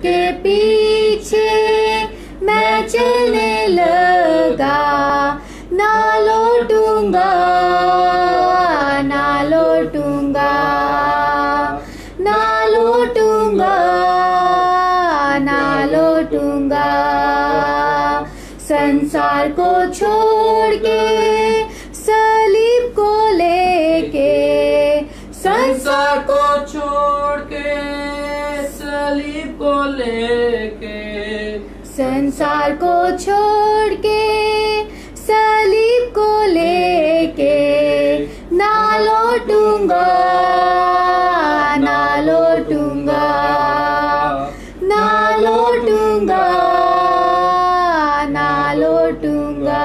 के पीछे मैं चलने लगा, ना लौटूंगा, ना लौटूंगा, ना लौटूंगा, ना लौटूंगा। संसार को छोड़ के सलीब को लेके, संसार को छोड़ के सलीब को लेके, संसार को छोड़ के सलीब को लेके, ना लौटूंगा, ना लौटूंगा, ना लौटूंगा, ना लौटूंगा।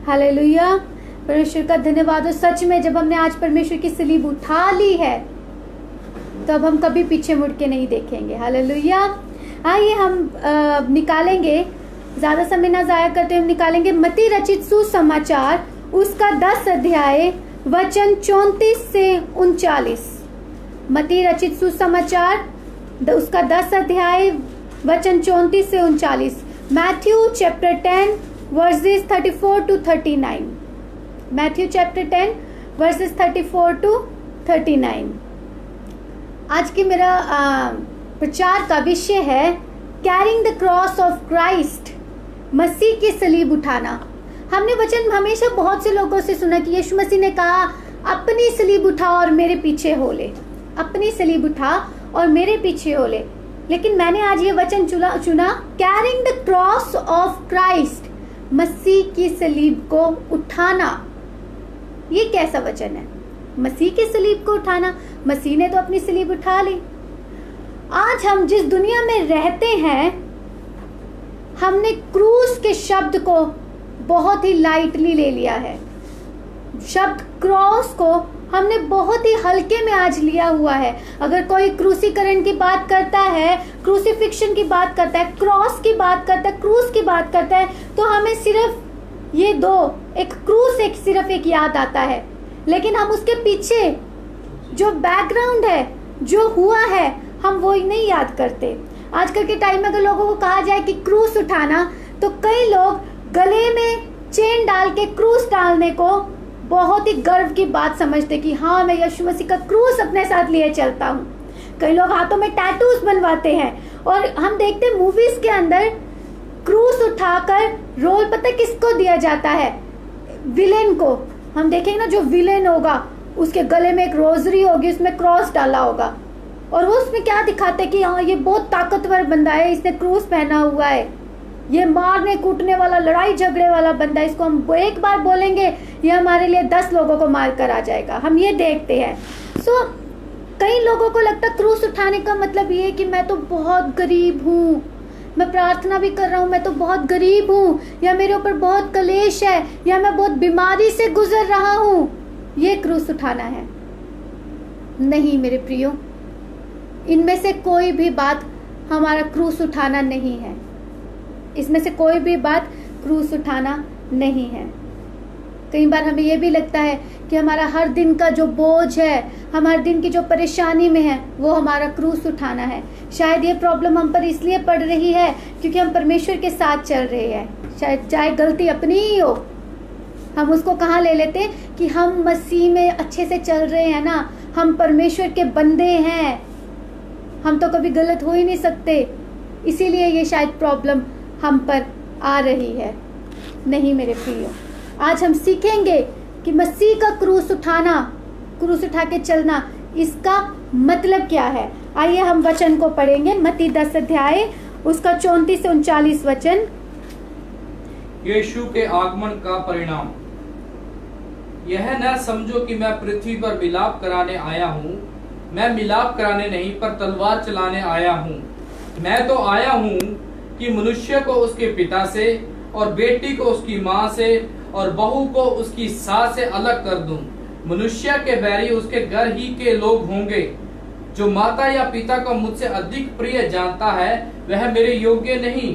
हालेलुया, परमेश्वर का धन्यवाद हो। सच में जब हमने आज परमेश्वर की सलीब उठा ली है तो अब हम कभी पीछे मुड़ के नहीं देखेंगे। हालेलुया। आइए हम निकालेंगे, ज्यादा समय ना जाया करते हम निकालेंगे मत्ती रचित सुसमाचार उसका 10 अध्याय वचन 34 से 39। मत्ती रचित सुसमाचार उसका 10 अध्याय वचन 34 से 39। Matthew chapter 10 versus 34 to 39। Matthew chapter 10 versus 34 to 39। आज की मेरा प्रचार का विषय है carrying the cross of Christ, मसीह की सलीब उठाना। हमने वचन हमेशा बहुत से लोगों से सुना कि यीशु मसीह ने कहा अपनी सलीब उठा और मेरे पीछे हो ले, अपनी सलीब उठा और मेरे पीछे हो ले। लेकिन मैंने आज ये वचन चुना carrying the cross of Christ, मसीह की सलीब को उठाना। ये कैसा वचन है? मसीह की सलीब को उठाना, मसीह ने तो अपनी सलीब उठा ली। आज हम जिस दुनिया में रहते हैं, हमने क्रूस के शब्द को बहुत ही लाइटली ले लिया है। शब्द क्रॉस को हमने बहुत ही हल्के में आज लिया हुआ है। अगर कोई क्रूसीकरण की बात करता है, क्रूसीफिक्शन की बात करता है, क्रॉस की बात करता है, क्रूस की बात करता है, तो हमें सिर्फ ये दो, एक क्रूस, एक सिर्फ एक याद आता है। लेकिन हम उसके पीछे जो बैकग्राउंड है, जो हुआ है, हम वो ही नहीं याद करते। आजकल के टाइम में अगर लोगों को कहा जाए कि क्रूस उठाना, तो कई लोग गले में चेन डाल के क्रूस डालने को बहुत ही गर्व की बात समझते कि हाँ, मैं यीशु मसीह का क्रूस अपने साथ लिए चलता हूँ। कई लोग हाथों में टैटूज बनवाते हैं और हम देखते हैं मूवीज के अंदर क्रूस उठाकर रोल पता किसको दिया जाता है? विलेन को। हम देखेंगे ना, जो विलेन होगा उसके गले में एक रोजरी होगी, उसमें क्रॉस डाला होगा और वो उसमें क्या दिखाते कि हाँ, ये बहुत ताकतवर बंदा है, इसने क्रूस पहना हुआ है, ये मारने कूटने वाला, लड़ाई झगड़े वाला बंदा, इसको हम एक बार बोलेंगे ये हमारे लिए 10 लोगों को मार कर आ जाएगा। हम ये देखते हैं। कई लोगों को लगता क्रूस उठाने का मतलब ये है कि मैं तो बहुत गरीब हूँ, मैं प्रार्थना भी कर रहा हूँ, मैं तो बहुत गरीब हूँ, या मेरे ऊपर बहुत कलेश है, या मैं बहुत बीमारी से गुजर रहा हूँ, ये क्रूस उठाना है। नहीं मेरे प्रियो, इनमें से कोई भी बात हमारा क्रूस उठाना नहीं है। इसमें से कोई भी बात क्रूस उठाना नहीं है। कई बार हमें यह भी लगता है कि हमारा हर दिन का जो बोझ है, हमारे दिन की जो परेशानी में है, वो हमारा क्रूस उठाना है। शायद ये प्रॉब्लम हम पर इसलिए पड़ रही है क्योंकि हम परमेश्वर के साथ चल रहे हैं। शायद चाहे गलती अपनी ही हो, हम उसको कहाँ ले लेते हैं कि हम मसीह में अच्छे से चल रहे हैं ना, हम परमेश्वर के बंदे हैं, हम तो कभी गलत हो ही नहीं सकते, इसीलिए ये शायद प्रॉब्लम हम पर आ रही है। नहीं मेरे प्रियो, आज हम सीखेंगे कि मसीह का क्रूस उठाना, क्रूस उठा के चलना, इसका मतलब क्या है। आइए हम वचन को पढ़ेंगे। मत्ती 10 अध्याय उसका 34 से 39 वचन। यीशु के आगमन का परिणाम। यह न समझो कि मैं पृथ्वी पर मिलाप कराने आया हूँ। मैं मिलाप कराने नहीं, पर तलवार चलाने आया हूँ। मैं तो आया हूँ कि मनुष्य को उसके पिता से, और बेटी को उसकी माँ से, और बहू को उसकी सास से अलग कर दूं। मनुष्य के बैरी उसके घर ही के लोग होंगे। जो माता या पिता को मुझसे अधिक प्रिय जानता है, वह मेरे योग्य नहीं,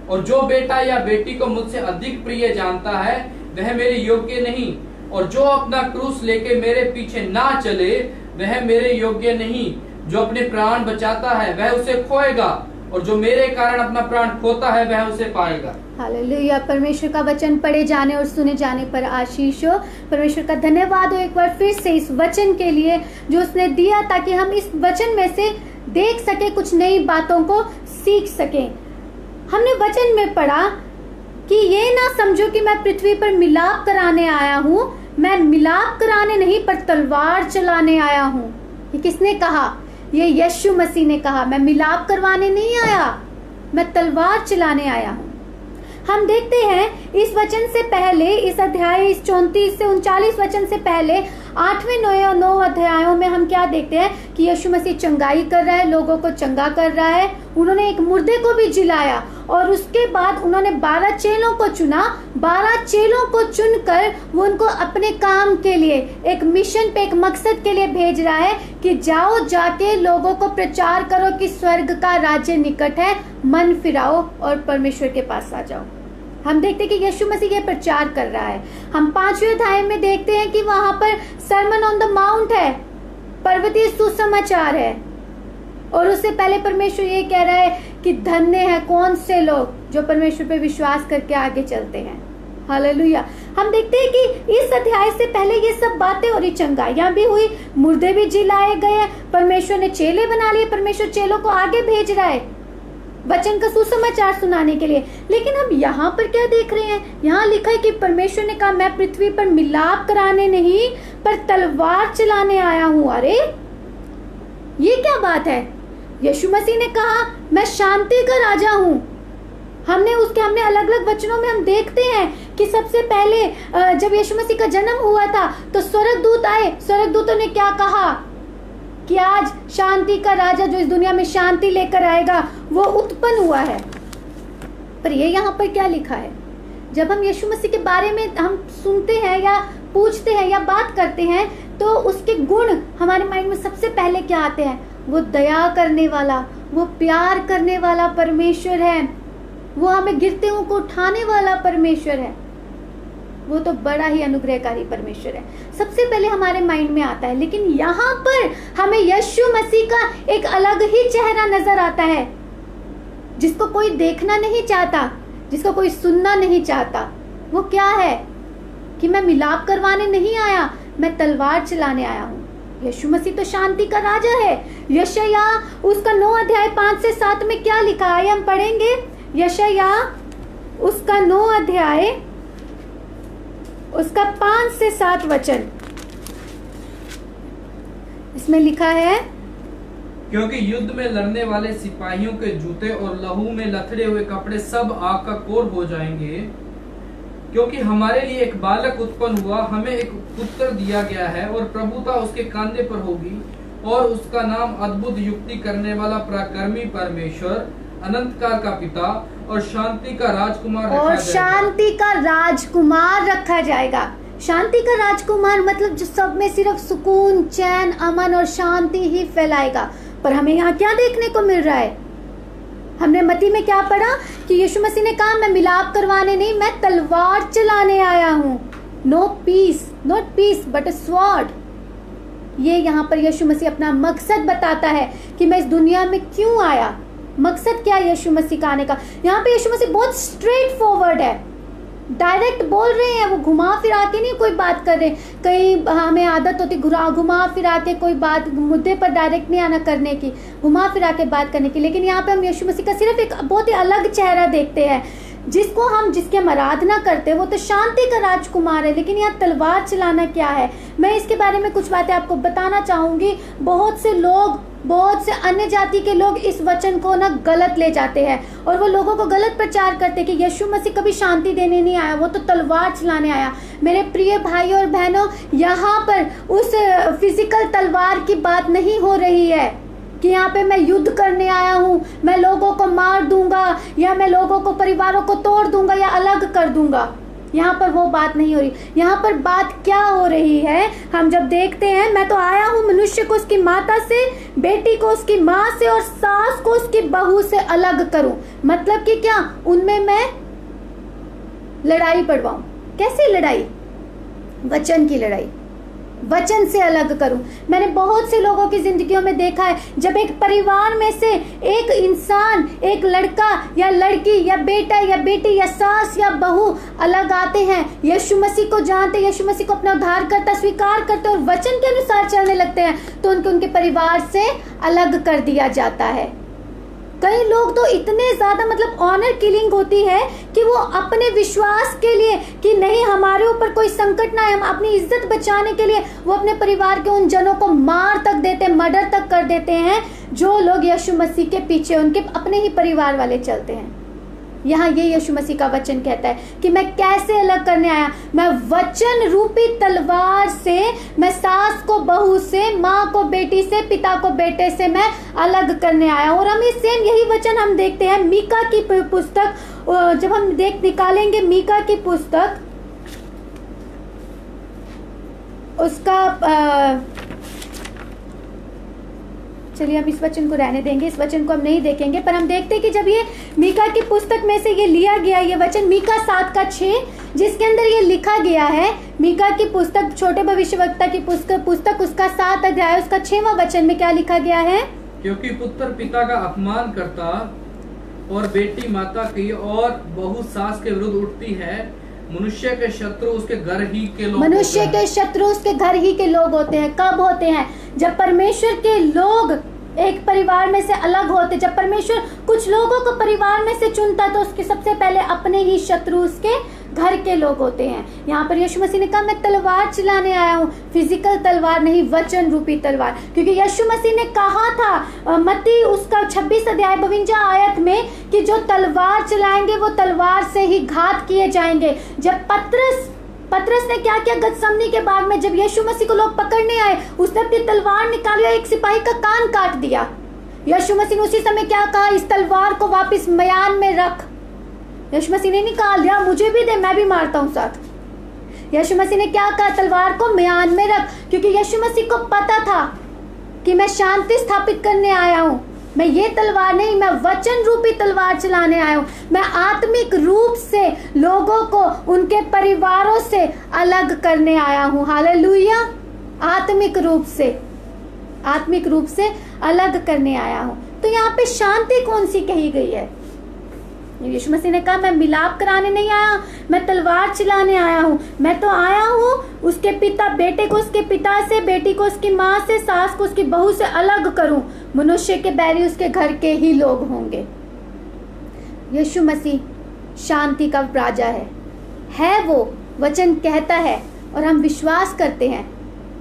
और जो बेटा या बेटी को मुझसे अधिक प्रिय जानता है, वह मेरे योग्य नहीं, और जो अपना क्रूस लेके मेरे पीछे ना चले, वह मेरे योग्य नहीं। जो अपने प्राण बचाता है वह उसे खोएगा, और जो मेरे कारण अपना प्राण खोता है वह उसे पाएगा। हालेलुया। परमेश्वर का वचन पढ़े जाने और सुने जाने पर आशीष हो। परमेश्वर का धन्यवाद हो एक बार फिर से इस वचन के लिए जो उसने दिया, ताकि हम इस वचन में से देख सके, कुछ नई बातों को सीख सके। हमने वचन में पढ़ा कि ये ना समझो कि मैं पृथ्वी पर मिलाप कराने आया हूँ, मैं मिलाप कराने नहीं पर तलवार चलाने आया हूँ। ये किसने कहा? ये यीशु मसीह ने कहा, मैं मिलाप करवाने नहीं आया, मैं तलवार चलाने आया हूँ। हम देखते हैं इस वचन से पहले, इस अध्याय इस 34 से 39 वचन से पहले 8वें 9 अध्यायों में हम क्या देखते हैं कि यीशु मसीह चंगाई कर रहा है, लोगों को चंगा कर रहा है। उन्होंने एक मुर्दे को भी जिलाया और उसके बाद उन्होंने 12 चेलों को चुना। 12 चेलों को चुनकर वो उनको अपने काम के लिए, एक मिशन पे, एक मकसद के लिए भेज रहा है कि जाओ, जाके लोगों को प्रचार करो कि स्वर्ग का राज्य निकट है, मन फिराओ और परमेश्वर के पास आ जाओ। हम देखते हैं कि यीशु मसीह ये प्रचार कर रहा है। हम 5वें अध्याय में देखते हैं कि वहां पर सरमन ऑन द माउंट है, पर्वतीय सुसमाचार है, और उससे पहले परमेश्वर ये कह रहा है कि धन्य है कौन से लोग जो परमेश्वर पे विश्वास करके आगे चलते हैं। हालेलुया। हम देखते हैं कि इस अध्याय से पहले ये सब बातें हो रही, चंगाइयां भी हुई, मुर्दे भी जिलाए गए, परमेश्वर ने चेले बना लिए, परमेश्वर चेलों को आगे भेज रहा है वचन का सुसमाचार सुनाने के लिए। लेकिन हम यहाँ पर क्या देख रहे हैं? यहाँ लिखा है कि परमेश्वर ने कहा मैं पृथ्वी पर मिलाप कराने नहीं पर तलवार चलाने आया हूँ। अरे ये क्या बात है? यीशु मसीह ने कहा मैं शांति का राजा हूँ। हमने अलग अलग वचनों में हम देखते हैं कि सबसे पहले जब यीशु मसीह का जन्म हुआ था तो स्वर्गदूत आए, स्वर्गदूतों ने क्या कहा कि आज शांति का राजा जो इस दुनिया में शांति लेकर आएगा वो उत्पन्न हुआ है। पर ये यहाँ पर क्या लिखा है? जब हम यीशु मसीह के बारे में हम सुनते हैं या पूछते हैं या बात करते हैं तो उसके गुण हमारे माइंड में सबसे पहले क्या आते हैं? वो दया करने वाला, वो प्यार करने वाला परमेश्वर है, वो हमें गिरते हुए को उठाने वाला परमेश्वर है, वो तो बड़ा ही अनुग्रहकारी परमेश्वर है, सबसे पहले हमारे माइंड में आता है। लेकिन यहाँ पर हमें यीशु मसीह का एक अलग ही चेहरा नजर आता है, जिसको कोई देखना नहीं चाहता, जिसको कोई सुनना नहीं चाहता। वो क्या है कि मैं मिलाप करवाने नहीं आया, मैं तलवार चलाने आया हूँ। यीशु मसीह तो शांति का राजा है। यशाया उसका 9 अध्याय 5 से 7 में क्या लिखा है हम पढ़ेंगे। यशाया उसका 9 अध्याय उसका 5 से 7 वचन, इसमें लिखा है क्योंकि युद्ध में लड़ने वाले सिपाहियों के जूते और लहू में लथड़े हुए कपड़े सब आग का कोर हो जाएंगे, क्योंकि हमारे लिए एक बालक उत्पन्न हुआ, हमें एक पुत्र दिया गया है और प्रभुता उसके कांधे पर होगी और उसका नाम अद्भुत युक्ति करने वाला, पराक्रमी परमेश्वर, अनंत काल का पिता और शांति का राजकुमार रखा जाएगा। शांति का राजकुमार मतलब जो सब में सिर्फ सुकून, चैन, अमन और शांति ही फैलाएगा। पर हमें यहाँ क्या देखने को मिल रहा है? हमने मत्ती में क्या पढ़ा कि यीशु मसीह ने कहा मैं मिलाप करवाने नहीं, मैं तलवार चलाने आया हूँ। No peace, not peace but a sword. ये यहाँ पर यीशु मसीह अपना मकसद बताता है कि मैं इस दुनिया में क्यों आया, मकसद क्या है यीशु मसीह का आने का। यहाँ पे यीशु मसीह बहुत स्ट्रेट फॉरवर्ड है, डायरेक्ट बोल रहे हैं, वो घुमा फिरा के नहीं कोई बात कर रहे। कई हमें आदत होती घुमा फिरा के कोई बात, मुद्दे पर डायरेक्ट नहीं आना करने की, घुमा फिरा के बात करने की। लेकिन यहाँ पे हम यीशु मसीह का सिर्फ एक बहुत ही अलग चेहरा देखते हैं, जिसकी हम आराधना करते हैं वो तो शांति का राजकुमार है। लेकिन यहाँ तलवार चलाना क्या है, मैं इसके बारे में कुछ बातें आपको बताना चाहूंगी। बहुत से अन्य जाति के लोग इस वचन को ना गलत ले जाते हैं और वो लोगों को गलत प्रचार करते हैं कि यीशु मसीह कभी शांति देने नहीं आया, वो तो तलवार चलाने आया। मेरे प्रिय भाइयों और बहनों, यहाँ पर उस फिजिकल तलवार की बात नहीं हो रही है कि यहाँ पे मैं युद्ध करने आया हूँ, मैं लोगों को मार दूंगा या मैं लोगों को, परिवारों को तोड़ दूंगा या अलग कर दूंगा। यहाँ पर वो बात नहीं हो रही। यहाँ पर बात क्या हो रही है, हम जब देखते हैं, मैं तो आया हूँ मनुष्य को उसकी माता से, बेटी को उसकी माँ से और सास को उसकी बहू से अलग करूं। मतलब कि क्या, उनमें मैं लड़ाई पड़वाऊं। कैसी लड़ाई? वचन की लड़ाई। वचन से अलग करूं। मैंने बहुत से लोगों की जिंदगियों में देखा है, जब एक परिवार में से एक इंसान, एक लड़का या लड़की या बेटा या बेटी या सास या बहू अलग आते हैं, यीशु मसीह को जानते, यीशु मसीह को अपना उद्धारकर्ता स्वीकार करते और वचन के अनुसार चलने लगते हैं, तो उनके परिवार से अलग कर दिया जाता है। कई लोग तो इतने ज्यादा मतलब ऑनर किलिंग होती है कि वो अपने विश्वास के लिए कि नहीं हमारे ऊपर कोई संकट ना आए, हम अपनी इज्जत बचाने के लिए वो अपने परिवार के उन जनों को मार तक देते हैं, मर्डर तक कर देते हैं, जो लोग यीशु मसीह के पीछे उनके अपने ही परिवार वाले चलते हैं। यहाँ ये यीशु मसीह का वचन कहता है कि मैं कैसे अलग करने आया, मैं वचन रूपी तलवार से, मैं सास को बहू से, माँ को बेटी से, पिता को बेटे से मैं अलग करने आया। और हम सेम यही वचन हम देखते हैं मीका की पुस्तक, जब हम निकालेंगे मीका की पुस्तक, उसका चलिए हम इस वचन को रहने देंगे, इस वचन को हम नहीं देखेंगे, पर हम देखते हैं कि जब ये मीका की पुस्तक में से ये लिया गया, ये वचन मीका 7:6, जिसके अंदर ये लिखा गया है, मीका की पुस्तक, छोटे भविष्यवक्ता की पुस्तक उसका 7 अध्याय उसका 6वां वचन में क्या लिखा गया है? क्योंकि पुत्र पिता का अपमान करता और बेटी माता की और बहू सास के विरुद्ध उठती है, मनुष्य के शत्रु उसके घर ही के लोग, मनुष्य के शत्रु उसके घर ही के लोग होते हैं। कब होते हैं? जब परमेश्वर के लोग एक परिवार में से अलग होते, जब परमेश्वर कुछ लोगों को परिवार में से चुनता तो उसके सबसे पहले अपने ही शत्रु उसके घर के लोग होते हैं। यहाँ पर यीशु मसीह ने कहा मैं तलवार चलाने आया हूँ, फिजिकल तलवार नहीं, वचन रूपी तलवार। क्योंकि यीशु मसीह ने कहा था मत्ती उसका 26 अध्याय 52 आयत में कि जो तलवार चलाएंगे वो तलवार से ही घात किए जाएंगे। जब पतरस ने क्या किया गतसमनी के बाग में, जब यीशु मसीह को लोग पकड़ने आए, उसने अपनी तलवार निकाली और एक सिपाही का कान काट दिया। यीशु मसीह ने उसी समय क्या कहा? इस तलवार को वापस म्यान में रख। यीशु मसीह ने निकाल दिया, मुझे भी दे, मैं भी मारता हूँ साथ। यीशु मसीह ने क्या कहा? तलवार को म्यान में रख। क्योंकि यीशु मसीह को पता था कि मैं शांति स्थापित करने आया हूँ, मैं ये तलवार नहीं, मैं वचन रूपी तलवार चलाने आया हूँ। मैं आत्मिक रूप से लोगों को उनके परिवारों से अलग करने आया हूँ। हालेलुया! आत्मिक रूप से अलग करने आया हूँ। तो यहाँ पे शांति कौन सी कही गई है? यीशु मसीह ने कहा मैं मिलाप कराने नहीं आया, मैं तलवार चलाने आया हूँ। मैं तो आया हूँ उसके पिता, बेटे को उसके पिता से, बेटी को उसकी माँ से, सास को उसकी बहू से अलग करूं। मनुष्य के बैरी उसके घर के ही लोग होंगे। यीशु मसीह शांति का राजा है वो, वचन कहता है और हम विश्वास करते हैं।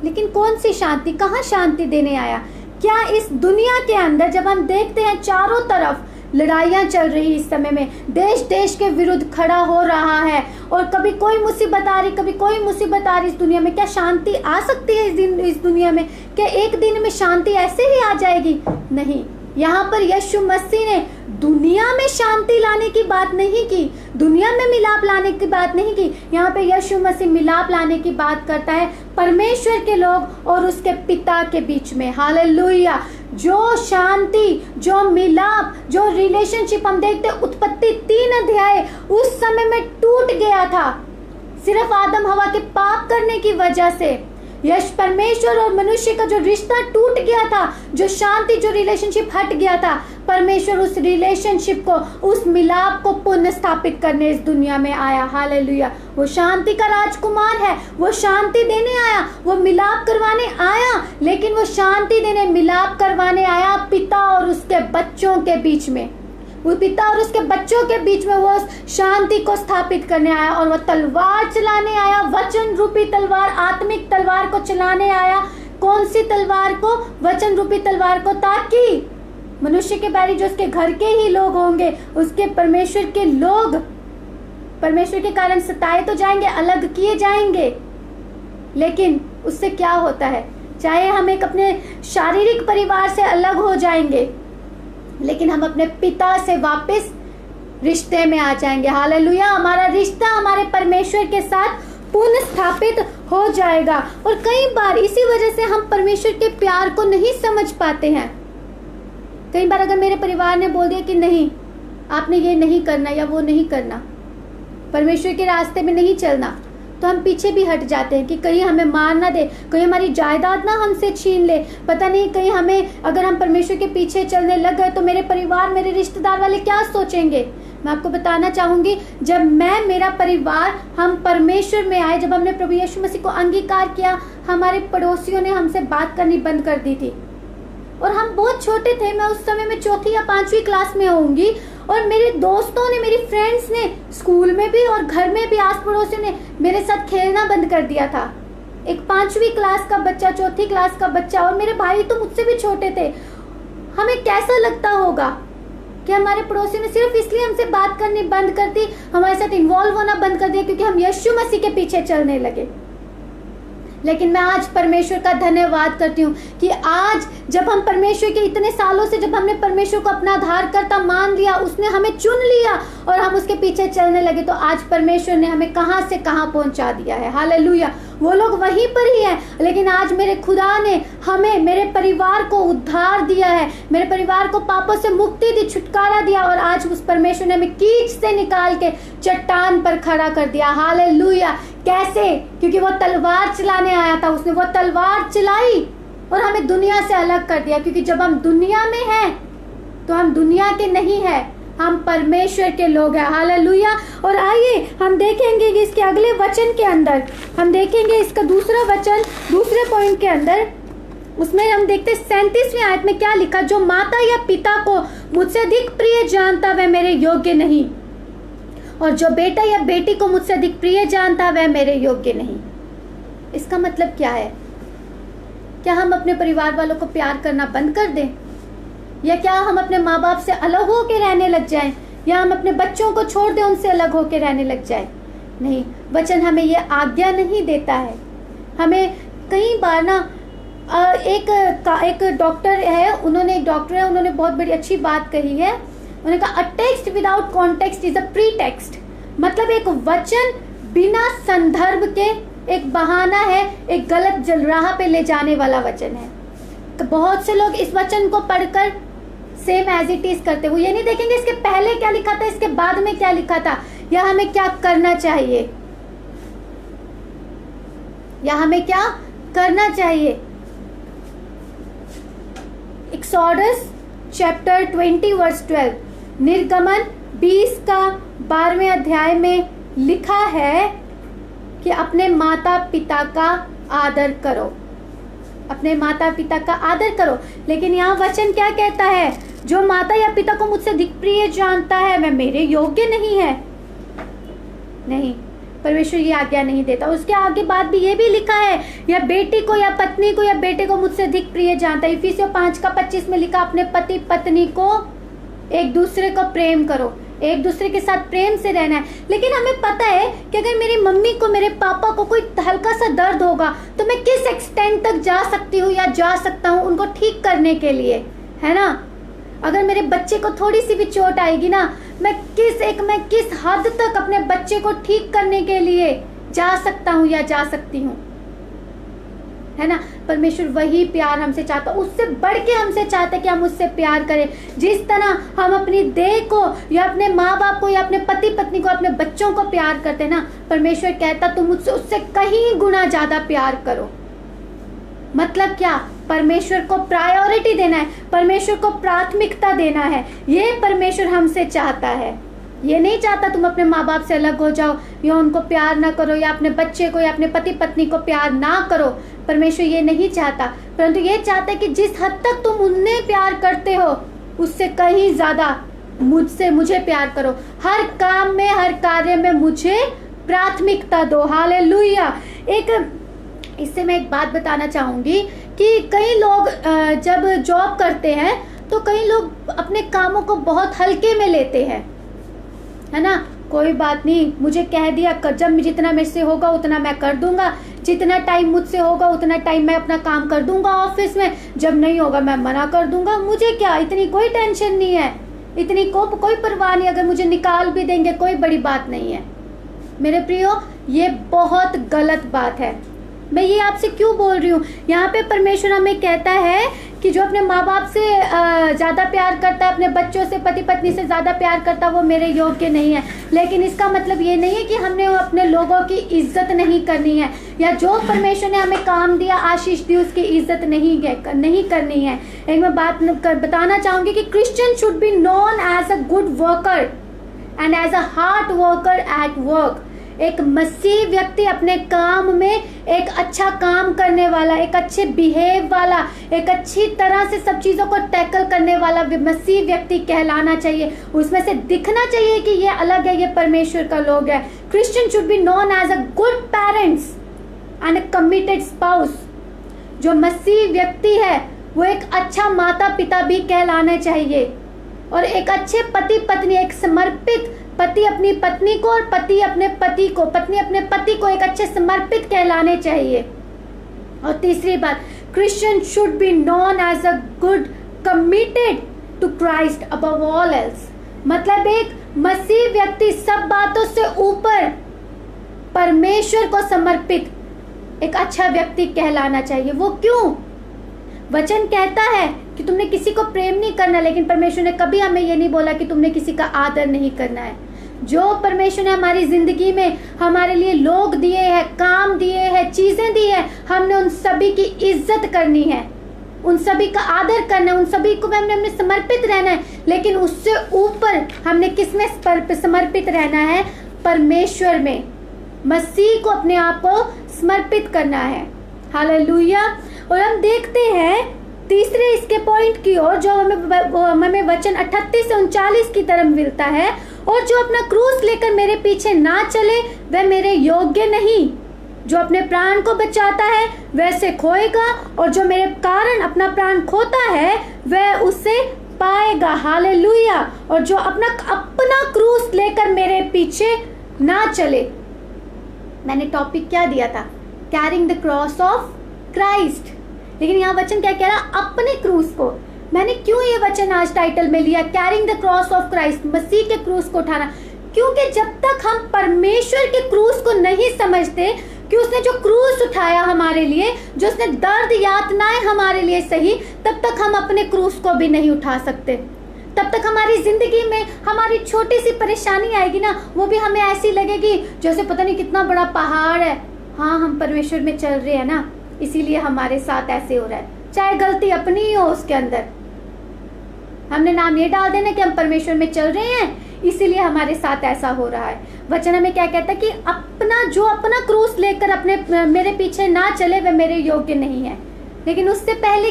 लेकिन कौन सी शांति, कहाँ शांति देने आया? क्या इस दुनिया के अंदर जब हम देखते हैं चारों तरफ लड़ाइयाँ चल रही, इस समय में देश देश के विरुद्ध खड़ा हो रहा है और कभी कोई मुसीबत आ रही, कभी कोई मुसीबत आ रही इस दुनिया में, क्या शांति आ सकती है इस दुनिया में? क्या एक दिन में शांति ऐसे ही आ जाएगी? नहीं। यहाँ पर यीशु मसीह ने दुनिया में शांति लाने की बात नहीं की, दुनिया में मिलाप लाने की बात नहीं की। यहाँ पे यीशु मसीह मिलाप लाने की बात करता है परमेश्वर के लोग और उसके पिता के बीच में। हालेलुया! जो शांति, जो मिलाप, जो रिलेशनशिप हम देखते उत्पत्ति 3 अध्याय उस समय में टूट गया था, सिर्फ आदम हवा के पाप करने की वजह से। यश परमेश्वर और मनुष्य का जो रिश्ता टूट गया था, जो शांति, जो रिलेशनशिप हट गया था, परमेश्वर उस रिलेशनशिप को, उस मिलाप को पुनः स्थापित करने इस दुनिया में आया। हालेलुया! वो शांति का राजकुमार है, वो शांति देने आया, वो मिलाप करवाने आया, लेकिन वो शांति देने, मिलाप करवाने आया पिता और उसके बच्चों के बीच में। वो पिता और उसके बच्चों के बीच में वो शांति को स्थापित करने आया और वो तलवार चलाने आया, वचन रूपी तलवार, आत्मिक तलवार को चलाने आया। कौन सी तलवार को? वचन रूपी तलवार को, ताकि मनुष्य के बैरी जो उसके घर के ही लोग होंगे, उसके परमेश्वर के लोग परमेश्वर के कारण सताए तो जाएंगे, अलग किए जाएंगे, लेकिन उससे क्या होता है? चाहे हम एक अपने शारीरिक परिवार से अलग हो जाएंगे, लेकिन हम अपने पिता से वापस रिश्ते में आ जाएंगे। हालेलुया! हमारा रिश्ता हमारे परमेश्वर के साथ पुनः स्थापित हो जाएगा। और कई बार इसी वजह से हम परमेश्वर के प्यार को नहीं समझ पाते हैं। कई बार अगर मेरे परिवार ने बोल दिया कि नहीं, आपने ये नहीं करना या वो नहीं करना, परमेश्वर के रास्ते में नहीं चलना, तो हम पीछे भी हट जाते हैं कि कहीं हमें मार ना दे, कहीं हमारी जायदाद ना हमसे छीन ले, पता नहीं कहीं हमें, अगर हम परमेश्वर के पीछे चलने लग गए तो मेरे परिवार, मेरे रिश्तेदार वाले क्या सोचेंगे। मैं आपको बताना चाहूंगी, जब मैं, मेरा परिवार, हम परमेश्वर में आए, जब हमने प्रभु यीशु मसीह को अंगीकार किया, हमारे पड़ोसियों ने हमसे बात करनी बंद कर दी थी। और हम बहुत छोटे थे, मैं उस समय में 4th या 5वीं क्लास में होंगी, और मेरे दोस्तों ने, मेरी फ्रेंड्स ने, स्कूल में भी और घर में भी आस पड़ोसियों ने मेरे साथ खेलना बंद कर दिया था। एक 5वीं क्लास का बच्चा, 4थी क्लास का बच्चा, और मेरे भाई तो मुझसे भी छोटे थे। हमें कैसा लगता होगा कि हमारे पड़ोसी ने सिर्फ इसलिए हमसे बात करनी बंद कर दी, हमारे साथ इन्वॉल्व होना बंद कर दिया, क्योंकि हम यीशु मसीह के पीछे चलने लगे। लेकिन मैं आज परमेश्वर का धन्यवाद करती हूँ कि आज जब हम परमेश्वर के, इतने सालों से जब हमने परमेश्वर को अपना आधारकर्ता मान लिया, उसने हमें चुन लिया और हम उसके पीछे चलने लगे, तो आज परमेश्वर ने हमें कहां से कहां पहुंचा दिया है। हालेलुया। वो लोग वहीं पर ही हैं, लेकिन आज मेरे खुदा ने हमें, मेरे परिवार को उद्धार दिया है, मेरे परिवार को पापों से मुक्ति दी, छुटकारा दिया, और आज उस परमेश्वर ने हमें कीच से निकाल के चट्टान पर खड़ा कर दिया। हालेलुया। कैसे? क्योंकि वो तलवार चलाने आया था, उसने वो तलवार चलाई और हमें दुनिया से अलग कर दिया। क्योंकि जब हम दुनिया में हैं तो हम दुनिया के नहीं हैं, हम परमेश्वर के लोग हैं। हालेलुया। और आइए हम देखेंगे कि इसके अगले वचन के अंदर, हम देखेंगे इसका दूसरा वचन, दूसरे पॉइंट के अंदर, उसमें हम देखते 37वीं आयत में क्या लिखा, जो माता या पिता को मुझसे अधिक प्रिय जानता वह मेरे योग्य नहीं, और जो बेटा या बेटी को मुझसे अधिक प्रिय जानता वह मेरे योग्य नहीं। इसका मतलब क्या है? क्या हम अपने परिवार वालों को प्यार करना बंद कर दें, या क्या हम अपने माँ बाप से अलग होकर रहने लग जाएं, या हम अपने बच्चों को छोड़ दें, उनसे अलग होकर रहने लग जाएं? नहीं, वचन हमें यह आज्ञा नहीं देता है। हमें कई बार ना एक डॉक्टर है, उन्होंने बहुत बड़ी अच्छी बात कही है। उन्होंने कहा, a text without context is a pre text. मतलब एक वचन बिना संदर्भ के एक बहाना है, एक गलत राह पे ले जाने वाला वचन है। तो बहुत से लोग इस वचन को पढ़कर सेम एज इट इज करते, वो ये नहीं देखेंगे इसके पहले क्या लिखा था, इसके बाद में क्या लिखा था, या हमें क्या करना चाहिए, या हमें क्या करना चाहिए। एक्सोडस चैप्टर 20 वर्स 12, निर्गमन 20 का 12वें अध्याय में लिखा है कि अपने माता पिता का आदर करो, अपने माता पिता का आदर करो। लेकिन यहाँ वचन क्या कहता है? जो माता या पिता को मुझसे अधिक प्रिय जानता है वह मेरे योग्य नहीं है। नहीं, परमेश्वर ये आज्ञा नहीं देता। उसके आगे बात भी ये भी लिखा है, या बेटी को या पत्नी को या बेटे को मुझसे अधिक प्रिय जानता है। इफिसियों 5:25 में लिखा, अपने पति पत्नी को एक दूसरे को प्रेम करो, एक दूसरे के साथ प्रेम से रहना है। लेकिन हमें पता है कि अगर मेरी मम्मी को, मेरे पापा को कोई हल्का सा दर्द होगा तो मैं किस एक्सटेंट तक जा सकती हूँ या जा सकता हूँ उनको ठीक करने के लिए, है ना। अगर मेरे बच्चे को थोड़ी सी भी चोट आएगी ना, मैं किस हद तक अपने बच्चे को ठीक करने के लिए जा सकता हूँ या जा सकती हूँ, है ना। परमेश्वर वही प्यार हमसे चाहता, उससे बढ़ के हमसे चाहता है कि हम उससे प्यार करें। जिस तरह हम अपनी देह को या अपने माँ बाप को या अपने पति पत्नी को, अपने बच्चों को प्यार करते हैं ना, परमेश्वर कहता तुम मुझसे उससे कहीं गुना ज्यादा प्यार करो। मतलब क्या? परमेश्वर को प्रायोरिटी देना है, परमेश्वर को प्राथमिकता देना है। ये परमेश्वर हमसे चाहता है। ये नहीं चाहता तुम अपने माँ बाप से अलग हो जाओ या उनको प्यार ना करो या अपने बच्चे को या अपने पति पत्नी को प्यार ना करो। परमेश्वर ये नहीं चाहता, परंतु ये चाहता है कि जिस हद तक तुम उन्हें प्यार करते हो उससे कहीं ज्यादा मुझे प्यार करो। हर काम में, हर कार्य में मुझे प्राथमिकता दो। हालेलुया। इससे मैं एक बात बताना चाहूंगी कि कई लोग जब जॉब करते हैं तो कई लोग अपने कामों को बहुत हल्के में लेते हैं, है ना। कोई बात नहीं, मुझे कह दिया जब जितना मेरे से होगा उतना मैं कर दूंगा, जितना टाइम मुझसे होगा उतना टाइम मैं अपना काम कर दूंगा ऑफिस में, जब नहीं होगा मैं मना कर दूंगा, मुझे क्या, इतनी कोई टेंशन नहीं है, इतनी कोई परवाह नहीं, अगर मुझे निकाल भी देंगे कोई बड़ी बात नहीं है। मेरे प्रियो, ये बहुत गलत बात है। मैं ये आपसे क्यों बोल रही हूँ? यहाँ पे परमेश्वर हमें कहता है कि जो अपने माँ बाप से ज़्यादा प्यार करता है, अपने बच्चों से, पति पत्नी से ज़्यादा प्यार करता है, वो मेरे योग्य नहीं है। लेकिन इसका मतलब ये नहीं है कि हमने अपने लोगों की इज्जत नहीं करनी है, या जो परमेश्वर ने हमें काम दिया, आशीष दी, उसकी इज्जत नहीं करनी है। एक मैं बात बताना चाहूँगी कि Christian should be known as a good worker and as a hard worker at work. एक मसीह व्यक्ति अपने काम में एक अच्छा काम करने वाला, एक अच्छे बिहेव वाला, एक अच्छी तरह से सब चीज़ों को टैकल करने वाला मसीह व्यक्ति कहलाना चाहिए। उसमें से दिखना चाहिए कि ये अलग है, ये परमेश्वर का लोग है। Christian should be known as a good parents and a committed spouse. जो मसीह व्यक्ति है वो एक अच्छा माता पिता भी कहलाना चाहिए, और एक अच्छे पति पत्नी, एक समर्पित पति अपनी पत्नी को और पति अपने पति को, पत्नी अपने पति को एक अच्छे समर्पित कहलाने चाहिए। और तीसरी बात, Christian should be known as a good committed to Christ above all else. मतलब एक मसीह व्यक्ति सब बातों से ऊपर परमेश्वर को समर्पित एक अच्छा व्यक्ति कहलाना चाहिए। वो क्यों? वचन कहता है कि तुमने किसी को प्रेम नहीं करना, लेकिन परमेश्वर ने कभी हमें ये नहीं बोला कि तुमने किसी का आदर नहीं करना है। जो परमेश्वर ने हमारी जिंदगी में हमारे लिए लोग दिए हैं, काम दिए हैं, चीजें दी है, हमने उन सभी की इज्जत करनी है, उन सभी का आदर करना है, उन सभी को हमने समर्पित रहना है। लेकिन उससे ऊपर हमने किसमें समर्पित रहना है? परमेश्वर में, मसीह को अपने आप को समर्पित करना है। हालेलुया। और हम देखते हैं तीसरे इसके पॉइंट की ओर, जो हमें वचन 38 से 39 की तरफ मिलता है, और जो अपना क्रूस लेकर मेरे पीछे ना चले वह मेरे योग्य नहीं। जो अपने प्राण को बचाता है वैसे खोएगा, और जो मेरे कारण अपना प्राण खोता है वह उसे पाएगा। हालेलुया। और जो अपना क्रूस लेकर मेरे पीछे ना चले, मैंने टॉपिक क्या दिया था? Carrying the cross of Christ. लेकिन यहाँ वचन क्या कह रहा? अपने क्रूस को। मैंने क्यों ये वचन आज टाइटल में लिया, carrying the cross of Christ, मसीह के क्रूस को उठाना? क्योंकि जब तक हम परमेश्वर के क्रूस को नहीं समझते कि उसने जो क्रूस उठाया हमारे लिए, जो उसने दर्द यातनाएं हमारे लिए सही, तब तक हम अपने क्रूस को भी नहीं उठा सकते। तब तक हमारी जिंदगी में हमारी छोटी सी परेशानी आएगी ना, वो भी हमें ऐसी लगेगी जैसे पता नहीं कितना बड़ा पहाड़ है। हाँ, हम परमेश्वर में चल रहे हैं ना, इसीलिए हमारे साथ ऐसे हो रहा है। चाहे गलती अपनी ही हो, उसके अंदर हमने नाम ये डाल देना कि हम परमेश्वर में चल रहे हैं, इसीलिए हमारे साथ ऐसा हो रहा है। वचन हमें क्या कहता है कि अपना क्रूस लेकर अपने मेरे पीछे ना चले वह मेरे योग्य नहीं है। लेकिन उससे पहले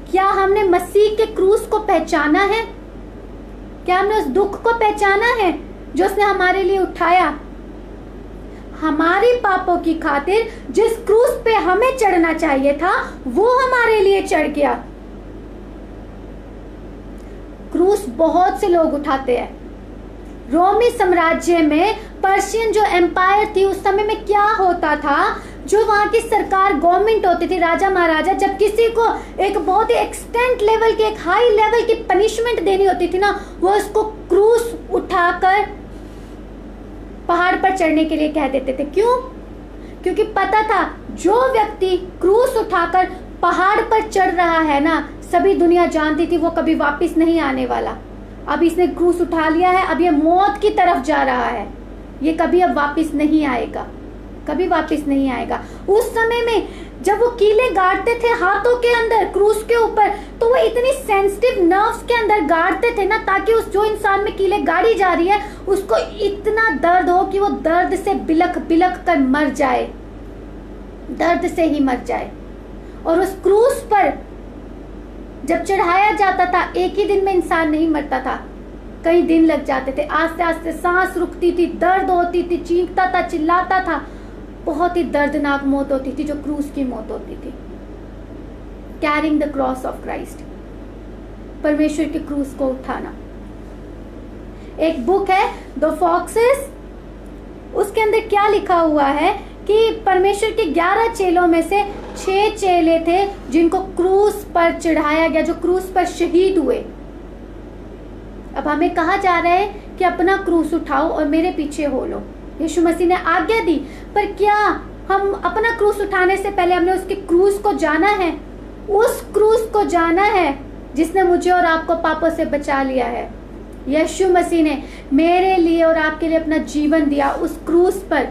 क्या हमने मसीह के क्रूस को पहचाना है? क्या हमने उस दुख को पहचाना है जो उसने हमारे लिए उठाया? हमारी पापों की खातिर जिस क्रूस पे हमें चढ़ना चाहिए था वो हमारे लिए चढ़ गया। क्रूस बहुत से लोग उठाते हैं। रोमी साम्राज्य में, पर्शियन जो एम्पायर थी उस समय में क्या होता था, जो वहां की सरकार गवर्नमेंट होती थी, राजा महाराजा, जब किसी को एक बहुत ही एक्सटेंट लेवल की, एक हाई लेवल की पनिशमेंट देनी होती थी ना, वो उसको क्रूस उठाकर पहाड़ पर चढ़ने के लिए कह देते थे। क्यों? क्योंकि पता था जो व्यक्ति क्रूस उठाकर पहाड़ पर चढ़ रहा है ना, सभी दुनिया जानती थी वो कभी वापस नहीं आने वाला। अब इसने क्रूस उठा लिया है, अब ये मौत की तरफ जा रहा है, ये कभी अब वापस नहीं आएगा, कभी वापस नहीं आएगा। उस समय में जब वो कीले गाड़ते थे हाथों के अंदर क्रूस के ऊपर, तो वो इतनी सेंसिटिव नर्व्स के अंदर गाड़ते थे ना, ताकि उस जो इंसान में कीले गाड़ी जा रही है उसको इतना दर्द हो कि वो दर्द से बिलख बिलख कर मर जाए, दर्द से ही मर जाए। और उस क्रूस पर जब चढ़ाया जाता था, एक ही दिन में इंसान नहीं मरता था, कई दिन लग जाते थे। आस्ते आस्ते सांस रुकती थी, दर्द होती थी, चीखता था, चिल्लाता था, बहुत ही दर्दनाक मौत होती थी जो क्रूस की मौत होती थी। Carrying the cross of Christ, परमेश्वर के क्रूस को उठाना। एक बुक है द फॉक्सेस, उसके अंदर क्या लिखा हुआ है कि परमेश्वर के 11 चेलों में से 6 चेले थे जिनको क्रूस पर चढ़ाया गया, जो क्रूस पर शहीद हुए। अब हमें कहा जा रहा है कि अपना क्रूस उठाओ और मेरे पीछे हो लो, यीशु मसीह ने आज्ञा दी। पर क्या हम अपना क्रूस उठाने से पहले हमने उसके क्रूस को जाना है, उस क्रूस को जाना है जिसने मुझे और आपको पापों से बचा लिया है। यीशु मसीह ने मेरे लिए और आपके लिए अपना जीवन दिया उस क्रूस पर।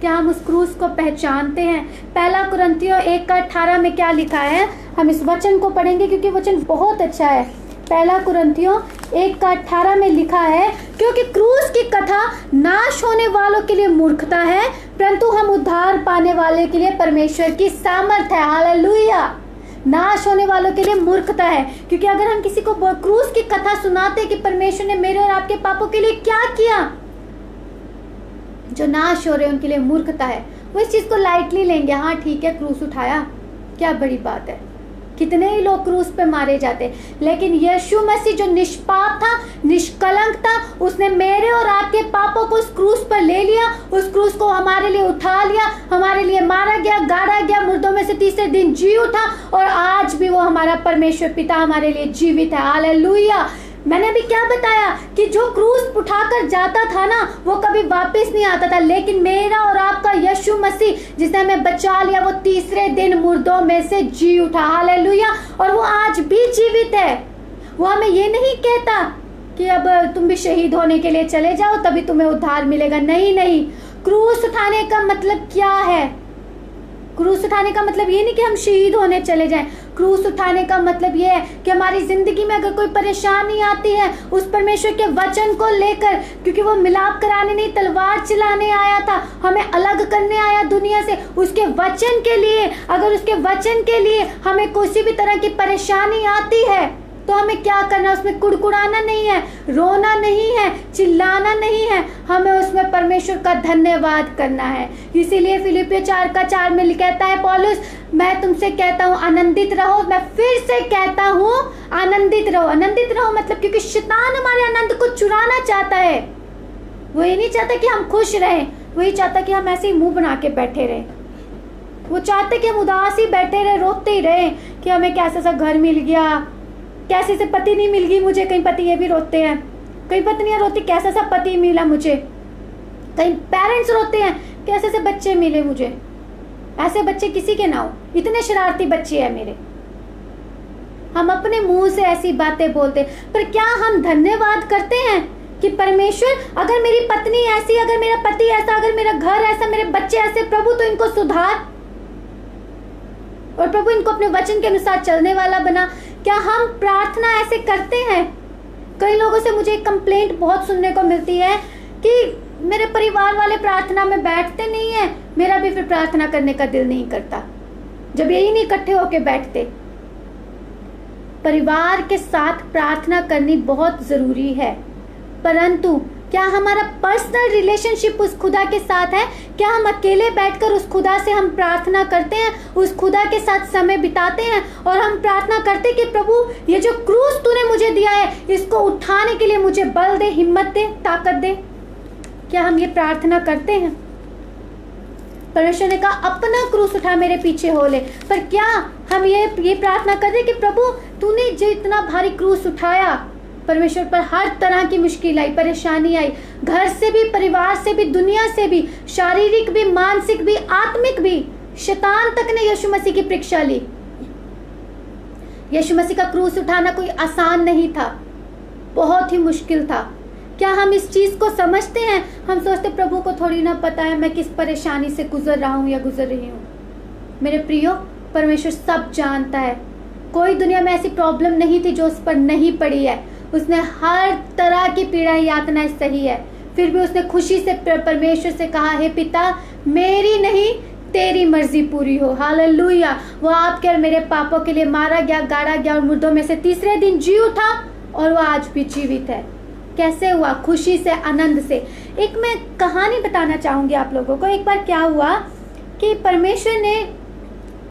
क्या हम उस क्रूस को पहचानते हैं? पहला कुरिन्थियों 1:18 में क्या लिखा है? हम इस वचन को पढ़ेंगे क्योंकि वचन बहुत अच्छा है। पहला कुरिन्थियों 1:18 में लिखा है, क्योंकि क्रूस की कथा नाश होने वालों के लिए मूर्खता है, परंतु हम उद्धार पाने वाले के लिए परमेश्वर की सामर्थ है। हालेलुया। नाश होने वालों के लिए मूर्खता है, क्योंकि अगर हम किसी को क्रूस की कथा सुनाते कि परमेश्वर ने मेरे और आपके पापों के लिए क्या किया, जो नाश हो रहे हैं उनके लिए मूर्खता है। वो इस चीज को लाइटली लेंगे। हाँ ठीक है, क्रूस उठाया, क्या बड़ी बात है। कितने ही लोग क्रूस पे मारे जाते, लेकिन यीशु मसीह जो निष्पाप था, निष्कलंक था, उसने मेरे और आपके पापों को उस क्रूस पर ले लिया। उस क्रूस को हमारे लिए उठा लिया, हमारे लिए मारा गया, गाड़ा गया, मुर्दों में से तीसरे दिन जी उठा, और आज भी वो हमारा परमेश्वर पिता हमारे लिए जीवित है। हालेलुया। मैंने अभी क्या बताया कि जो क्रूस उठाकर जाता था ना, वो कभी वापस नहीं आता था, लेकिन मेरा और आपका यीशु मसीह जिसने हमें बचा लिया, वो तीसरे दिन मुर्दों में से जी उठा। हालेलुया। और वो आज भी जीवित है। वो हमें ये नहीं कहता कि अब तुम भी शहीद होने के लिए चले जाओ तभी तुम्हें उद्धार मिलेगा। नहीं नहीं, क्रूस उठाने का मतलब क्या है? क्रूस उठाने का मतलब ये नहीं कि हम शहीद होने चले जाएं। क्रूस उठाने का मतलब ये है कि हमारी जिंदगी में अगर कोई परेशानी आती है, उस परमेश्वर के वचन को लेकर, क्योंकि वो मिलाप कराने नहीं, तलवार चलाने आया था, हमें अलग करने आया दुनिया से। उसके वचन के लिए, अगर उसके वचन के लिए हमें किसी भी तरह की परेशानी आती है तो हमें क्या करना? उसमें कुड़कुड़ाना नहीं है, रोना नहीं है, चिल्लाना नहीं है, हमें उसमें परमेश्वर का धन्यवाद करना है। इसीलिए फिलिपियों 4:4 में कहता है पौलुस, मैं तुमसे कहता हूँ आनंदित रहो। मैं फिर से कहता हूँ आनंदित रहो। आनंदित रहो मतलब क्योंकि शैतान हमारे आनंद को चुराना चाहता है। वो ये नहीं चाहता कि हम खुश रहें, वही चाहता कि हम ऐसे ही मुंह बना के बैठे रहें। वो चाहते कि हम उदास ही बैठे रहे, रोते ही रहे कि हमें कैसा सा घर मिल गया, कैसे से पति नहीं मिल गई मुझे। कई पति ये भी रोते हैं, कई पत्नियां रोती कैसा सा पति मिला मुझे, कई पेरेंट्स रोते हैं कैसे से बच्चे मिले मुझे। ऐसे बच्चे किसी के ना हो, इतने शरारती बच्चे हैं मेरे। हम अपने मुंह से ऐसी बातें बोलते, पर क्या हम धन्यवाद करते हैं कि परमेश्वर, अगर मेरी पत्नी ऐसी, अगर मेरा पति ऐसा, अगर मेरा घर ऐसा, मेरे बच्चे ऐसे, प्रभु तो इनको सुधार, और प्रभु इनको अपने वचन के अनुसार चलने वाला बना। क्या हम प्रार्थना ऐसे करते हैं? कई लोगों से मुझे एक कंप्लेंट बहुत सुनने को मिलती है कि मेरे परिवार वाले प्रार्थना में बैठते नहीं है, मेरा भी फिर प्रार्थना करने का दिल नहीं करता जब यही नहीं इकट्ठे होके बैठते। परिवार के साथ प्रार्थना करनी बहुत जरूरी है, परंतु क्या हमारा पर्सनल रिलेशनशिप उस खुदा के साथ है? क्या हम अकेले बैठकर उस खुदा से हम प्रार्थना करते हैं, उस खुदा के साथ समय बिताते हैं, और हम प्रार्थना करते कि प्रभु ये जो क्रूस तूने मुझे दिया है, इसको उठाने के लिए मुझे बल दे, हिम्मत दे, ताकत दे। क्या हम ये प्रार्थना करते हैं? परमेश्वर ने कहा अपना क्रूस उठा मेरे पीछे हो ले, पर क्या हम ये प्रार्थना करते कि प्रभु तूने जो इतना भारी क्रूस उठाया, परमेश्वर पर हर तरह की मुश्किल आई, परेशानी आई, घर से भी, परिवार से भी, दुनिया से भी, शारीरिक भी, मानसिक भी, आत्मिक भी, शैतान तक ने यीशु मसीह की परीक्षा ली। यीशु मसीह का क्रूस उठाना कोई आसान नहीं था, बहुत ही मुश्किल था। क्या हम इस चीज को समझते हैं? हम सोचते प्रभु को थोड़ी ना पता है मैं किस परेशानी से गुजर रहा हूं या गुजर रही हूं। मेरे प्रियो, परमेश्वर सब जानता है। कोई दुनिया में ऐसी प्रॉब्लम नहीं थी जो उस पर नहीं पड़ी है। उसने हर तरह की पीड़ा यातनाएं सही है, फिर भी उसने खुशी से परमेश्वर से कहा, हे पिता, मेरी नहीं तेरी मर्जी पूरी हो। हालेलुया। वो आपके और मेरे पापों के लिए मारा गया, गाड़ा गया, और मुर्दों में से तीसरे दिन जी उठा, और वो आज भी जीवित है। कैसे हुआ? खुशी से, आनंद से। एक मैं कहानी बताना चाहूंगी आप लोगों को। एक बार क्या हुआ कि परमेश्वर ने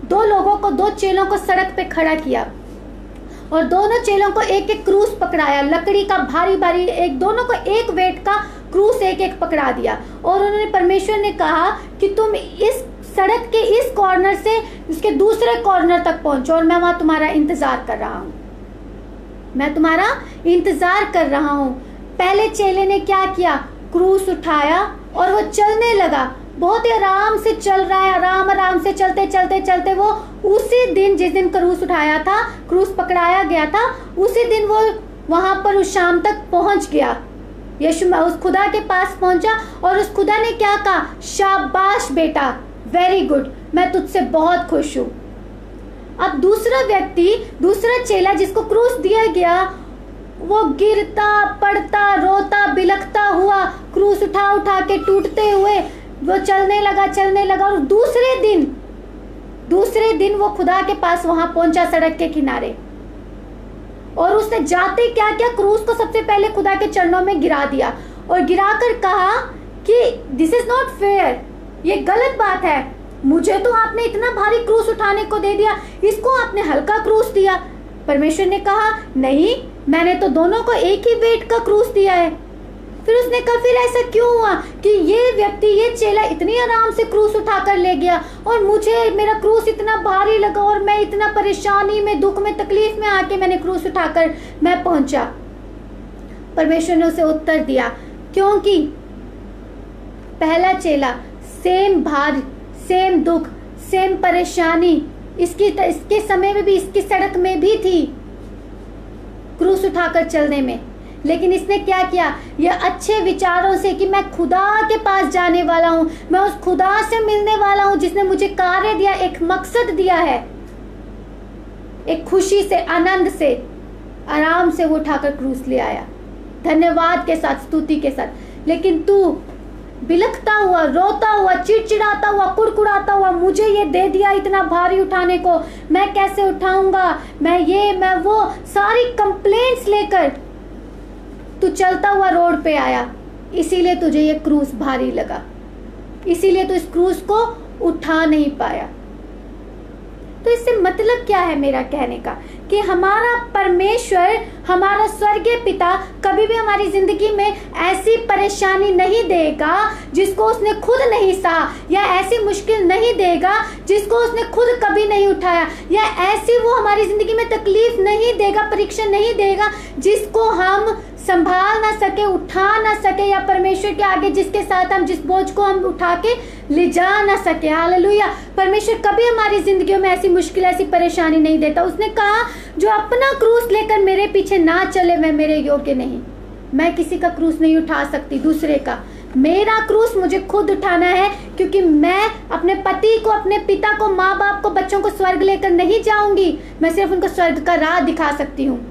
दो चेलों को सड़क पे खड़ा किया, और दोनों चेलों को एक एक क्रूस पकड़ाया, लकड़ी का भारी भारी, एक दोनों को एक वेट का क्रूस एक एक पकड़ा दिया, और उन्होंने, परमेश्वर ने कहा कि तुम इस सड़क के इस कॉर्नर से उसके दूसरे कॉर्नर तक पहुंचो, और मैं वहां तुम्हारा इंतजार कर रहा हूं, मैं तुम्हारा इंतजार कर रहा हूं। पहले चेले ने क्या किया? क्रूस उठाया और वो चलने लगा। बहुत ही आराम से चल रहा है, आराम से चलते चलते चलते वो उसी दिन जिस दिन क्रूस उठाया था, क्रूस पकड़ाया गया था, उसी दिन वो वहां पर उस शाम तक पहुंच गया। यीशु उस खुदा के पास पहुंचा और उस खुदा ने क्या कहा? शाबाश बेटा, वेरी गुड, मैं तुझसे बहुत खुश हूं। अब दूसरा व्यक्ति, दूसरा चेला जिसको क्रूस दिया गया, वो गिरता पड़ता रोता बिलखता हुआ, क्रूस उठा उठा के टूटते हुए वो चलने लगा और दूसरे दिन वो खुदा के पास वहां पहुंचा सड़क के किनारे। और उसने जाते क्या किया? क्रूस को सबसे पहले खुदा के चरणों में गिरा दिया और गिराकर कहा कि दिस इज नॉट फेयर, ये गलत बात है, मुझे तो आपने इतना भारी क्रूस उठाने को दे दिया, इसको आपने हल्का क्रूस दिया। परमेश्वर ने कहा नहीं, मैंने तो दोनों को एक ही वेट का क्रूस दिया है। फिर उसने कहा फिर ऐसा क्यों हुआ कि ये व्यक्ति, ये चेला इतनी आराम से क्रूस उठाकर ले गया और मुझे मेरा क्रूस इतना भारी लगा और मैं इतना परेशानी में, दुख में, तकलीफ में आके मैंने क्रूस उठाकर मैं पहुंचा। परमेश्वर ने उसे उत्तर दिया, क्योंकि पहला चेला सेम भार, सेम दुख, सेम परेशानी इसके समय में भी, इसकी सड़क में भी थी क्रूस उठाकर चलने में, लेकिन इसने क्या किया? ये अच्छे विचारों से कि मैं खुदा के पास जाने वाला हूं, मैं उस खुदा से मिलने वाला हूं जिसने मुझे कार्य दिया, एक मकसद दिया है, एक खुशी से, आनंद से, आराम से वो उठाकर क्रूस ले आया, धन्यवाद के साथ, स्तुति के साथ। लेकिन तू बिलखता हुआ, रोता हुआ, चिड़चिड़ाता हुआ, कुड़कुड़ाता हुआ, मुझे ये दे दिया इतना भारी उठाने को, मैं कैसे उठाऊंगा, मैं वो, सारी कंप्लेंट्स लेकर तू चलता हुआ रोड पे आया, इसीलिए तुझे ये क्रूस भारी लगा, इसीलिए तू इस क्रूस को उठा नहीं पाया। तो इससे मतलब क्या है मेरा कहने का? कि हमारा परमेश्वर, हमारा स्वर्गीय पिता कभी भी हमारी जिंदगी में ऐसी परेशानी नहीं देगा जिसको उसने खुद नहीं सहा, या ऐसी मुश्किल नहीं देगा जिसको उसने खुद कभी नहीं उठाया, या ऐसी वो हमारी जिंदगी में तकलीफ नहीं देगा, परीक्षा नहीं देगा जिसको हम संभाल ना सके, उठा ना सके, या परमेश्वर के आगे जिसके साथ हम, जिस बोझ को हम उठा के ले जा ना सके। हालेलुया। परमेश्वर कभी हमारी जिंदगियों में ऐसी मुश्किल, ऐसी परेशानी नहीं देता। उसने कहा जो अपना क्रूस लेकर मेरे पीछे ना चले वह मेरे योग्य नहीं। मैं किसी का क्रूस नहीं उठा सकती, दूसरे का। मेरा क्रूस मुझे खुद उठाना है, क्योंकि मैं अपने पति को, अपने पिता को, माँ बाप को, बच्चों को स्वर्ग लेकर नहीं जाऊंगी, मैं सिर्फ उनको स्वर्ग का राह दिखा सकती हूँ।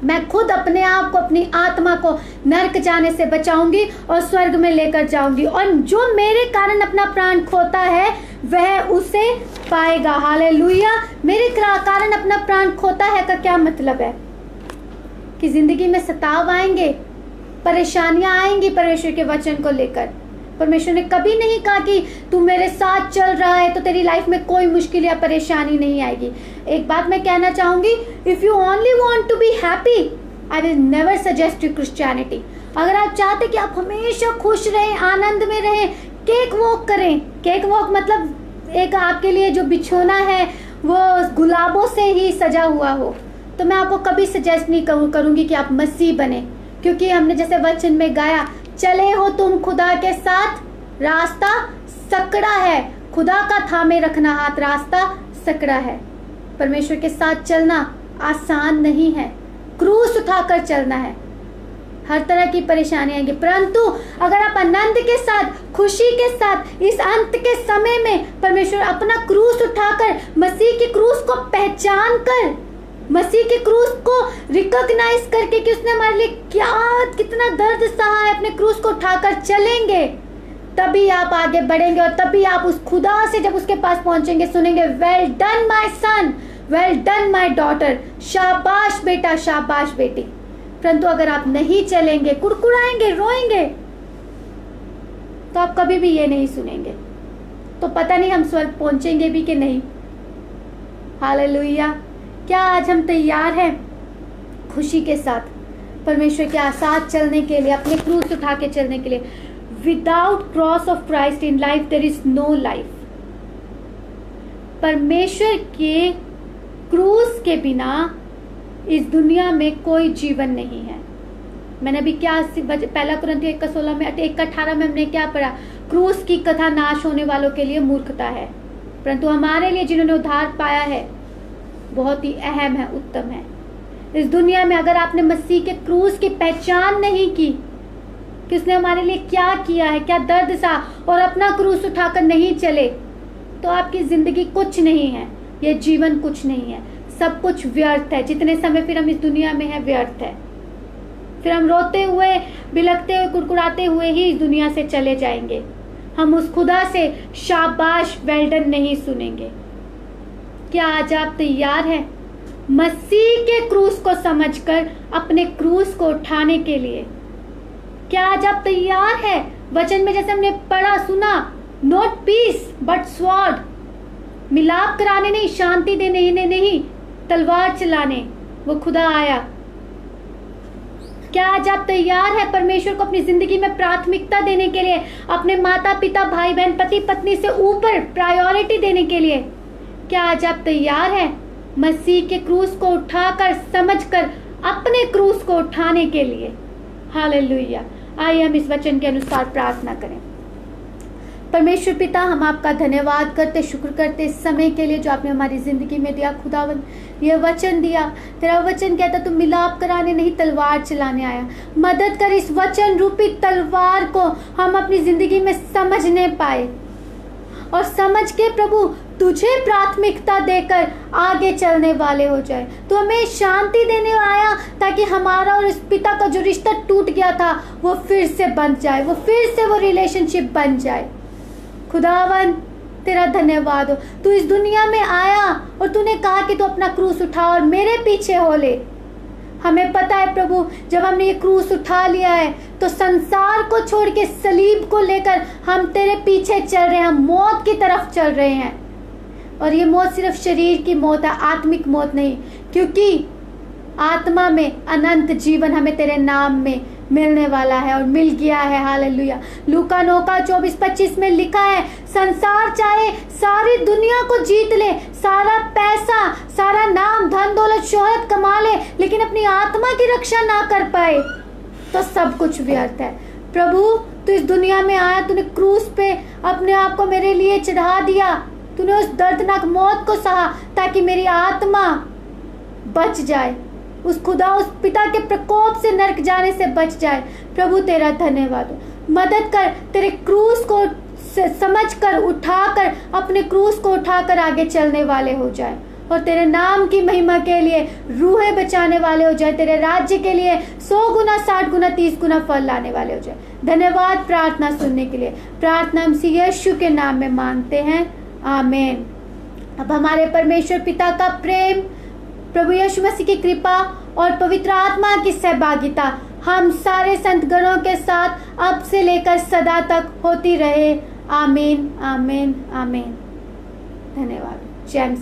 मैं खुद अपने आप को, अपनी आत्मा को नरक जाने से बचाऊंगी और स्वर्ग में लेकर जाऊंगी, और जो मेरे कारण अपना प्राण खोता है वह उसे पाएगा। हालेलुया। मेरे कारण अपना प्राण खोता है का क्या मतलब है? कि जिंदगी में सताव आएंगे, परेशानियां आएंगी परमेश्वर के वचन को लेकर। परमेश्वर ने कभी नहीं कहा कि तू मेरे साथ चल रहा है तो तेरी लाइफ में कोई मुश्किल या परेशानी नहीं आएगी। एक बात मैं कहना चाहूंगी, if you only want to be happy, I will never suggest you Christianity. अगर आप चाहते कि आप हमेशा खुश रहें, आनंद में रहें, केक वॉक करें। केक वॉक मतलब एक आपके लिए जो बिछोना है वो गुलाबों से ही सजा हुआ हो, तो मैं आपको कभी सजेस्ट नहीं करूंगी कि आप मसीह बने, क्योंकि हमने जैसे वचन में गाया, चले हो तुम खुदा के साथ, रास्ता सकड़ा है। खुदा का थामे रखना हाथ, रास्ता सकड़ा है। परमेश्वर के साथ चलना आसान नहीं है, क्रूस उठाकर चलना है। हर तरह की परेशानी आएंगी, परंतु अगर आप आनंद के साथ, खुशी के साथ इस अंत के समय में परमेश्वर अपना क्रूस उठाकर, मसीह की क्रूस को पहचान कर, मसीह के क्रूस को रिकॉग्नाइज करके कि उसने हमारे लिए कितना दर्द सहा है, अपने क्रूस को उठाकर चलेंगे, तभी आप आगे बढ़ेंगे। और तभी आप उस खुदा से जब उसके पास पहुंचेंगे सुनेंगे, well done my son, well done my daughter, शाबाश बेटा, शाबाश बेटी। परंतु अगर आप नहीं चलेंगे, कुड़कुड़ाएंगे, रोएंगे, तो आप कभी भी ये नहीं सुनेंगे। तो पता नहीं हम स्वर्ग पहुंचेंगे भी कि नहीं। हालेलुया। क्या आज हम तैयार हैं खुशी के साथ परमेश्वर के साथ चलने के लिए, अपने क्रूस उठा के चलने के लिए? Without cross of Christ in life there is no life. परमेश्वर के क्रूस के बिना इस दुनिया में कोई जीवन नहीं है। मैंने अभी क्या पहला कुरिन्थियों 1:16 में 1:18 में हमने क्या पढ़ा? क्रूस की कथा नाश होने वालों के लिए मूर्खता है। परंतु हमारे लिए जिन्होंने उद्धार पाया है बहुत ही अहम है, उत्तम है। इस दुनिया में अगर आपने मसीह के क्रूस की पहचान नहीं की कि उसने हमारे लिए क्या किया है, क्या दर्द सा, और अपना क्रूस उठाकर नहीं चले, तो आपकी जिंदगी कुछ नहीं है, ये जीवन कुछ नहीं है, सब कुछ व्यर्थ है। जितने समय फिर हम इस दुनिया में है व्यर्थ है। फिर हम रोते हुए, बिलखते हुए, कुड़कुड़ाते हुए ही इस दुनिया से चले जाएंगे। हम उस खुदा से शाबाश वेल्डन नहीं सुनेंगे। क्या आज आप तैयार हैं मसीह के क्रूस को समझकर अपने क्रूस को उठाने के लिए? क्या आज आप तैयार हैं? वचन में जैसे हमने पढ़ा सुना, नॉट पीस बट स्वॉर्ड, मिलाप कराने नहीं, शांति देने नहीं, तलवार चलाने वो खुदा आया। क्या आज आप तैयार हैं परमेश्वर को अपनी जिंदगी में प्राथमिकता देने के लिए, अपने माता पिता भाई बहन पति पत्नी से ऊपर प्रायोरिटी देने के लिए? क्या आज आप तैयार हैं मसीह के क्रूस को उठाकर समझकर अपने क्रूस को उठाने के लिए? हालेलुया। आइए हम इस वचन के अनुसार प्रार्थना करें। परमेश्वर पिता, हम आपका धन्यवाद करते, शुक्र करते इस समय के लिए जो आपने हमारी जिंदगी में दिया। खुदावन, यह वचन दिया, तेरा वचन कहता तुम मिलाप कराने नहीं तलवार चलाने आया। मदद कर इस वचन रूपी तलवार को हम अपनी जिंदगी में समझने पाए और समझ के प्रभु तुझे प्राथमिकता देकर आगे चलने वाले हो जाए। तो हमें शांति देने आया ताकि हमारा और इस पिता का जो रिश्ता टूट गया था वो फिर से बन जाए, वो फिर से वो रिलेशनशिप बन जाए। खुदावन, तेरा धन्यवाद हो, तू इस दुनिया में आया और तूने कहा कि तू अपना क्रूस उठा और मेरे पीछे हो ले। हमें पता है प्रभु, जब हमने ये क्रूस उठा लिया है तो संसार को छोड़ के सलीब को लेकर हम तेरे पीछे चल रहे हैं, हम मौत की तरफ चल रहे हैं। और ये मौत सिर्फ शरीर की मौत है, आत्मिक मौत नहीं, क्योंकि आत्मा में अनंत जीवन हमें तेरे नाम में मिलने वाला है और मिल गया है। हालेलुया। लूका 9:24-25 में लिखा है, संसार चाहे सारी दुनिया को जीत ले, सारा पैसा, सारा नाम, धन दौलत, शोहरत कमा ले, लेकिन अपनी आत्मा की रक्षा ना कर पाए तो सब कुछ व्यर्थ है। प्रभु, तू इस दुनिया में आया, तूने क्रूस पे अपने आप को मेरे लिए चढ़ा दिया, तूने उस दर्दनाक मौत को सहा ताकि मेरी आत्मा बच जाए, उस खुदा, उस पिता के प्रकोप से नरक जाने से बच जाए। प्रभु तेरा धन्यवाद हो। मदद कर, तेरे क्रूस को समझकर उठाकर, अपने क्रूस को उठाकर आगे चलने वाले हो जाए और तेरे नाम की महिमा के लिए रूहें बचाने वाले हो जाए, तेरे राज्य के लिए 100 गुना 60 गुना 30 गुना फल लाने वाले हो जाए। धन्यवाद प्रार्थना सुनने के लिए। प्रार्थना हम यीशु के नाम में मांगते हैं, आमीन। अब हमारे परमेश्वर पिता का प्रेम, प्रभु यीशु मसीह की कृपा और पवित्र आत्मा की सहभागिता हम सारे संत गणों के साथ अब से लेकर सदा तक होती रहे। आमीन, आमीन, आमीन। धन्यवाद। जय मसीह।